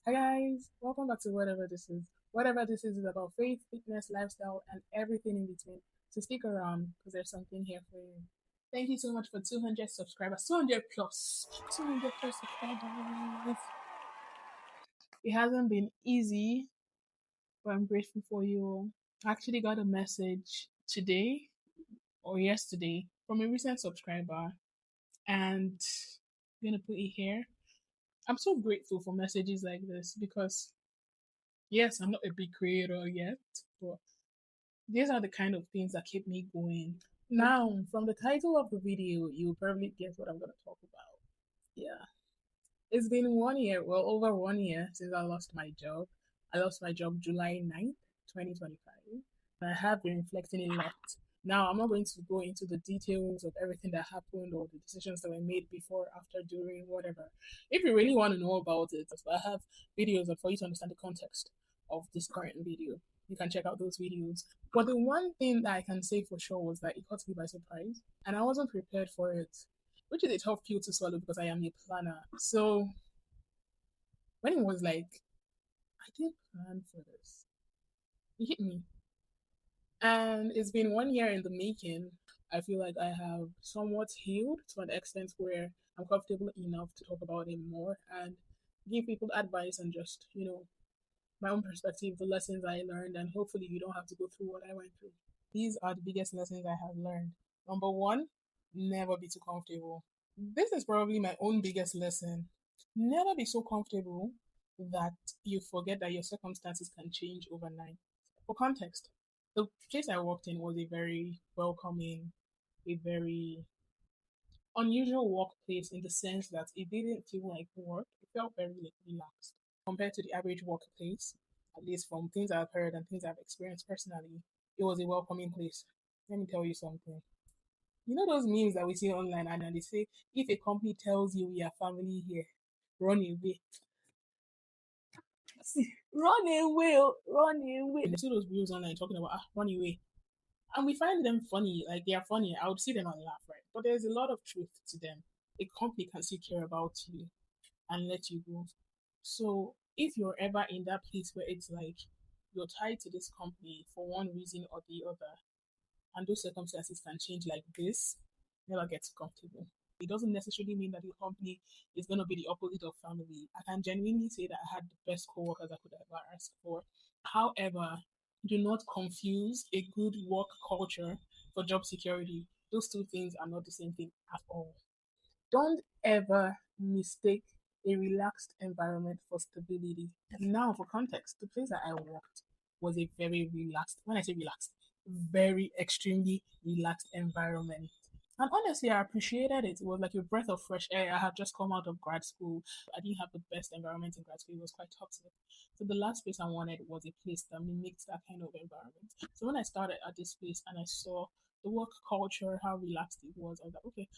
Hi guys, welcome back to Whatever This Is. Whatever This is about faith, fitness, lifestyle, and everything in between. So stick around because there's something here for you. Thank you so much for 200 subscribers, 200 plus, 200 plus subscribers. It hasn't been easy, but I'm grateful for you. I actually got a message today or yesterday from a recent subscriber, and I'm gonna put it here. I'm so grateful for messages like this because yes, I'm not a big creator yet, but these are the kind of things that keep me going. Now, from the title of the video, you'll probably guess what I'm going to talk about. Yeah. It's been 1 year, well, over 1 year since I lost my job. I lost my job July 9th, 2025. I have been reflecting a lot. Now, I'm not going to go into the details of everything that happened or the decisions that were made before, after, during, whatever. If you really want to know about it, I have videos for you to understand the context of this current video. You can check out those videos. But the one thing that I can say for sure was that it caught me by surprise, and I wasn't prepared for it, which is a tough pill to swallow because I am a planner. So when it was like, I didn't plan for this, it hit me. And it's been 1 year in the making. I feel like I have somewhat healed to an extent where I'm comfortable enough to talk about it more and give people advice and just, my own perspective, the lessons I learned, and hopefully you don't have to go through what I went through. These are the biggest lessons I have learned. Number one, never be too comfortable. This is probably my own biggest lesson. Never be so comfortable that you forget that your circumstances can change overnight. For context, the place I worked in was a very welcoming, a very unusual workplace in the sense that it didn't feel like work. It felt very relaxed compared to the average workplace, at least from things I've heard and things I've experienced personally. It was a welcoming place. Let me tell you something. You know those memes that we see online and they say, if a company tells you we are family here, run away. See, run away, run away. And you see those videos online talking about run away. And we find them funny, like they are funny. I would see them and laugh, right? But there's a lot of truth to them. A company can still care about you and let you go. So if you're ever in that place where it's like you're tied to this company for one reason or the other, and those circumstances can change like this, never get comfortable. It doesn't necessarily mean that the company is going to be the opposite of family. I can genuinely say that I had the best coworkers I could ever ask for. However, do not confuse a good work culture for job security. Those two things are not the same thing at all. Don't ever mistake a relaxed environment for stability. Now, for context, the place that I worked was a very relaxed, when I say relaxed, very extremely relaxed environment. And honestly, I appreciated it. It was like a breath of fresh air. I had just come out of grad school. I didn't have the best environment in grad school. It was quite toxic. So the last place I wanted was a place that mimicked that kind of environment. So when I started at this place and I saw the work culture, how relaxed it was, I was like, okay,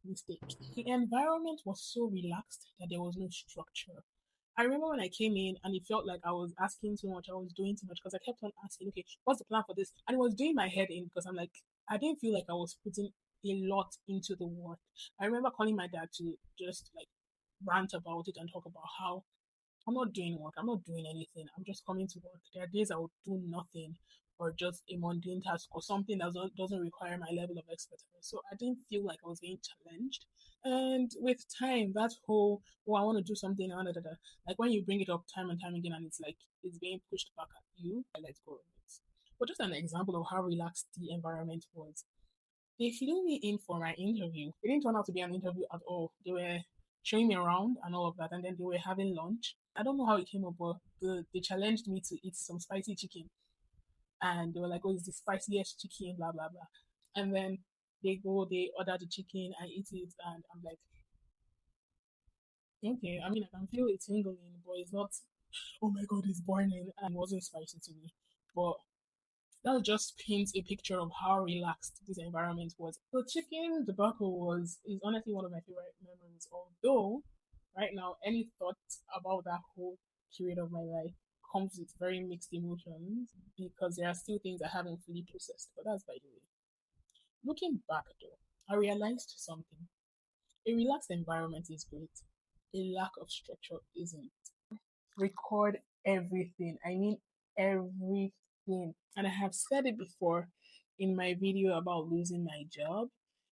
mistake. The environment was so relaxed that there was no structure. I remember when I came in and it felt like I was asking too much, I was doing too much because I kept on asking, okay, what's the plan for this? And it was doing my head in because I'm like, I didn't feel like I was putting a lot into the work. I remember calling my dad to just like rant about it and talk about how I'm not doing work. I'm not doing anything. I'm just coming to work. There are days I will do nothing or just a mundane task or something that doesn't require my level of expertise. So I didn't feel like I was being challenged. And with time, that whole, oh, I want to do something, like when you bring it up time and time again and it's like it's being pushed back at you, I let go of it. But just an example of how relaxed the environment was. They flew me in for my interview. It didn't turn out to be an interview at all. They were showing me around and all of that, and then they were having lunch. I don't know how it came up, but they challenged me to eat some spicy chicken, and they were like, "Oh, it's the spiciest chicken, blah blah blah." And then they order the chicken, I eat it, and I'm like, okay. I mean, I can feel it tingling, but it's not. Oh my god, it's burning, and it wasn't spicy to me. But that just paints a picture of how relaxed this environment was. The chicken debacle is honestly one of my favorite memories. Although, right now, any thoughts about that whole period of my life comes with very mixed emotions because there are still things I haven't fully processed. But that's by the way. Looking back though, I realized something. A relaxed environment is great. a lack of structure isn't. Record everything. I mean everything. And I have said it before in my video about losing my job.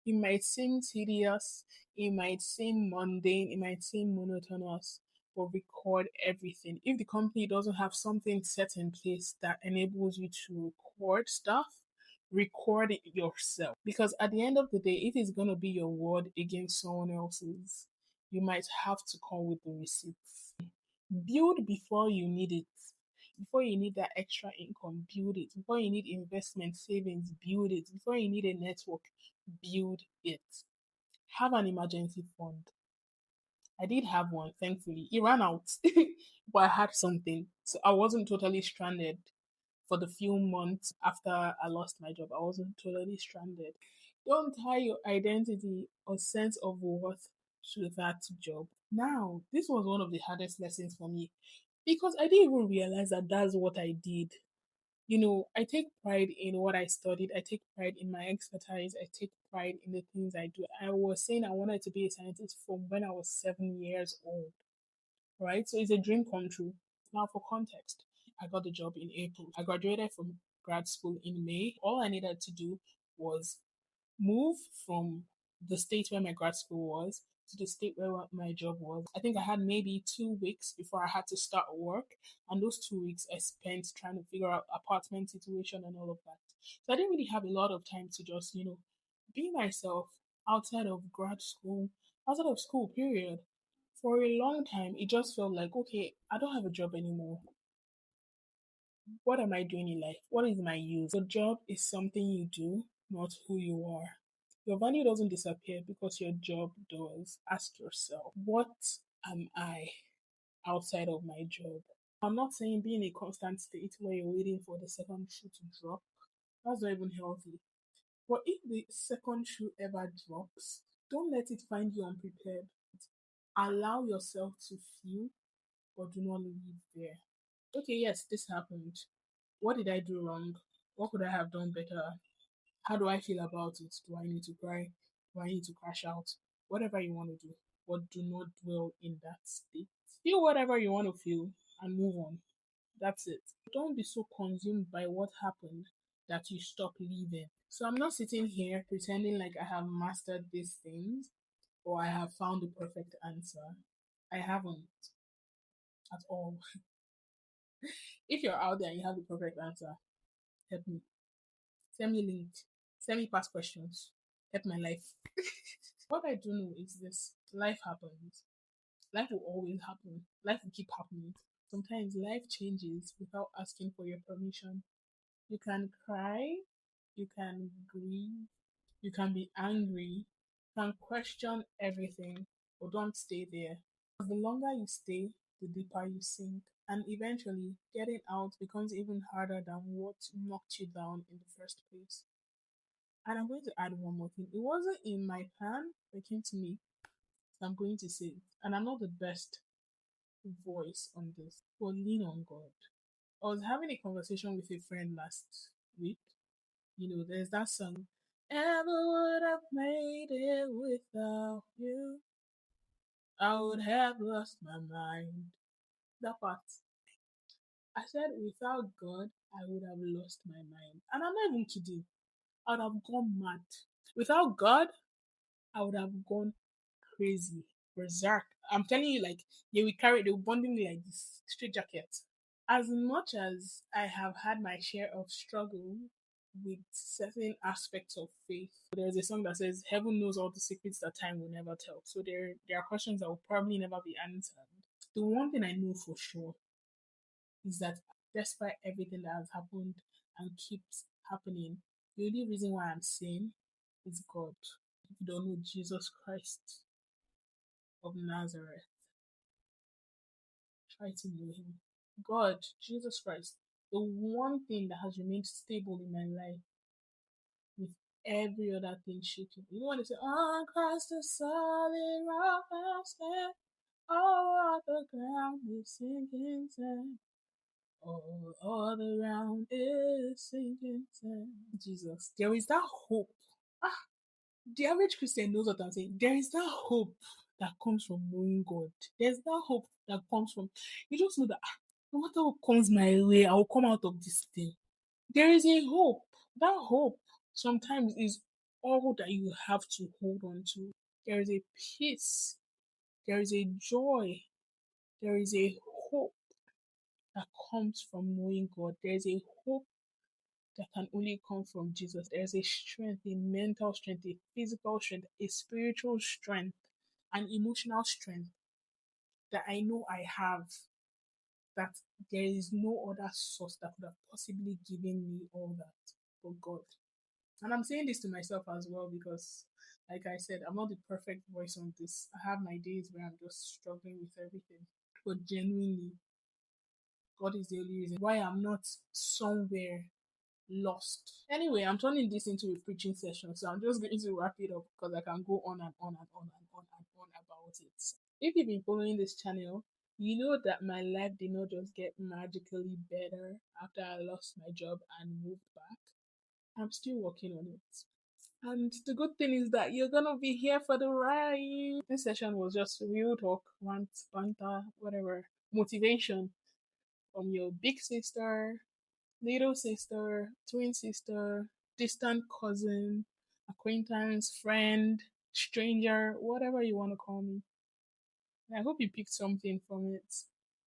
It might seem tedious, it might seem mundane, it might seem monotonous, but record everything. If the company doesn't have something set in place that enables you to record stuff, record it yourself. Because at the end of the day, if it's going to be your word against someone else's, you might have to come with the receipts. Build before you need it. Before you need that extra income, build it. Before you need investment savings, build it. Before you need a network, build it. Have an emergency fund. I did have one, thankfully. It ran out, but I had something. So I wasn't totally stranded for the few months after I lost my job. I wasn't totally stranded. Don't tie your identity or sense of worth to that job. Now, this was one of the hardest lessons for me because I didn't even realize that that's what I did. I take pride in what I studied. I take pride in my expertise. I take pride in the things I do. I was saying I wanted to be a scientist from when I was 7 years old, right? So it's a dream come true. Now, for context, I got the job in April. I graduated from grad school in May. All I needed to do was move from the state where my grad school was to the state where my job was. I think I had maybe 2 weeks before I had to start work, and those 2 weeks I spent trying to figure out apartment situation and all of that. So I didn't really have a lot of time to just, be myself outside of grad school, outside of school, period. For a long time, it just felt like, okay, I don't have a job anymore. What am I doing in life? What is my use? Your job is something you do, not who you are. Your value doesn't disappear because your job does. Ask yourself, what am I outside of my job? I'm not saying be in a constant state where you're waiting for the second shoe to drop. That's not even healthy. But if the second shoe ever drops, don't let it find you unprepared. Allow yourself to feel, but do not leave there. Okay, yes, this happened. What did I do wrong? What could I have done better? How do I feel about it? Do I need to cry? Do I need to crash out? Whatever you want to do, but do not dwell in that state. Feel whatever you want to feel and move on. That's it. Don't be so consumed by what happened that you stop living. So I'm not sitting here pretending like I have mastered these things or I have found the perfect answer. I haven't at all. If you're out there and you have the perfect answer, help me. Send me link. Send me past questions. Help my life. What I do know is this: life happens. Life will always happen. Life will keep happening. Sometimes life changes without asking for your permission. You can cry, you can grieve, you can be angry, you can question everything, but don't stay there. Because the longer you stay, the deeper you sink. And eventually, getting out becomes even harder than what knocked you down in the first place. And I'm going to add one more thing. It wasn't in my plan, but it came to me. So I'm going to say it. And I'm not the best voice on this, but lean on God. I was having a conversation with a friend last week. There's that song, Never would have made it without you. I would have lost my mind. That part. I said, without God, I would have lost my mind. And I'm not even kidding. I would have gone mad. Without God, I would have gone crazy, berserk. I'm telling you, like they will bundle me like this straight jacket. As much as I have had my share of struggle with certain aspects of faith, there's a song that says, "Heaven knows all the secrets that time will never tell." So there are questions that will probably never be answered. The one thing I know for sure is that despite everything that has happened and keeps happening, the only reason why I'm sane is God. If you don't know Jesus Christ of Nazareth, try to know him. God, Jesus Christ, the one thing that has remained stable in my life with every other thing shaking. You know when they say, on Christ the solid rock I stand, all the ground is sinking sand. All around is sinking sand. Jesus, there is that hope. Ah, the average Christian knows what I'm saying. There is that hope that comes from knowing God. There's that hope that comes from, you just know that no matter what comes my way, I will come out of this thing. There is a hope. That hope sometimes is all that you have to hold on to. There is a peace. There is a joy. There is a hope that comes from knowing God. There is a hope that can only come from Jesus. There's a strength, a mental strength, a physical strength, a spiritual strength, an emotional strength that I know I have, that there is no other source that could have possibly given me all that but God. And I'm saying this to myself as well because, like I said, I'm not the perfect voice on this. I have my days where I'm just struggling with everything. But genuinely, God is the only reason why I'm not somewhere lost. Anyway, I'm turning this into a preaching session, so I'm just going to wrap it up because I can go on and on and on and on and on about it. If you've been following this channel, you know that my life did not just get magically better after I lost my job and moved back. I'm still working on it. And the good thing is that you're gonna be here for the ride. This session was just real talk, rant, banter, whatever. Motivation from your big sister, little sister, twin sister, distant cousin, acquaintance, friend, stranger, whatever you want to call me. And I hope you picked something from it.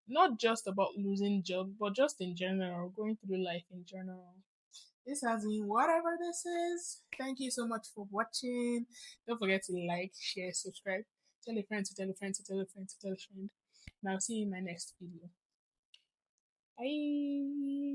Not just about losing job, but just in general, going through life in general. This has been whatever this is. Thank you so much for watching. Don't forget to like, share, subscribe. Tell a friend to tell a friend to tell a friend to tell a friend. And I'll see you in my next video. Bye.